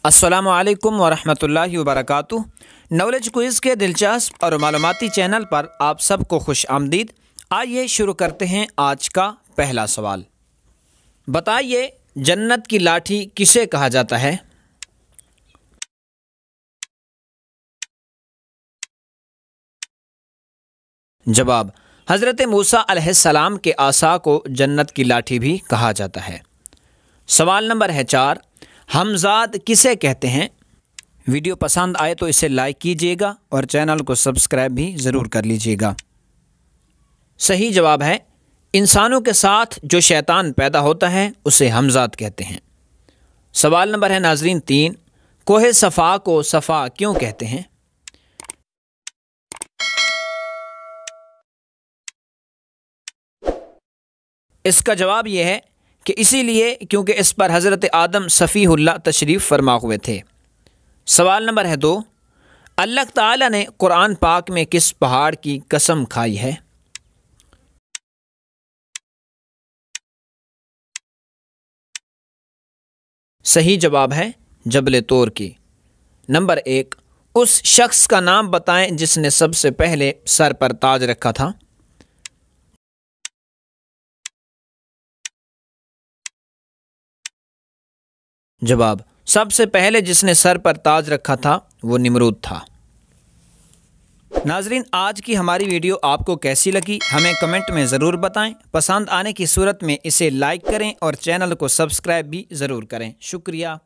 अस्सलामु अलैकुम वरहमतुल्लाहि वबरकातुहू। नॉलेज क्विज़ के दिलचस्प और मालूमाती चैनल पर आप सबको खुश आमदीद। आइए शुरू करते हैं आज का पहला सवाल। बताइए, जन्नत की लाठी किसे कहा जाता है? जवाब, हज़रत मूसा अलैहिस्सलाम के आसा को जन्नत की लाठी भी कहा जाता है। सवाल नंबर है 4, हमज़ाद किसे कहते हैं? वीडियो पसंद आए तो इसे लाइक कीजिएगा और चैनल को सब्सक्राइब भी ज़रूर कर लीजिएगा। सही जवाब है, इंसानों के साथ जो शैतान पैदा होता है उसे हमज़ाद कहते हैं। सवाल नंबर है नाज़रीन 3, कोहे सफ़ा को सफ़ा क्यों कहते हैं? इसका जवाब यह है कि इसीलिए क्योंकि इस पर हज़रत आदम सफ़ीहुल्लाह तशरीफ़ फरमा हुए थे। सवाल नंबर है 2, अल्लाह ताला ने कुरान पाक में किस पहाड़ की कसम खाई है? सही जवाब है जबल तौर की। नंबर 1, उस शख्स का नाम बताएं जिसने सबसे पहले सर पर ताज रखा था। जवाब, सबसे पहले जिसने सर पर ताज रखा था वो निमरूद था। नाजरीन, आज की हमारी वीडियो आपको कैसी लगी हमें कमेंट में ज़रूर बताएं। पसंद आने की सूरत में इसे लाइक करें और चैनल को सब्सक्राइब भी ज़रूर करें। शुक्रिया।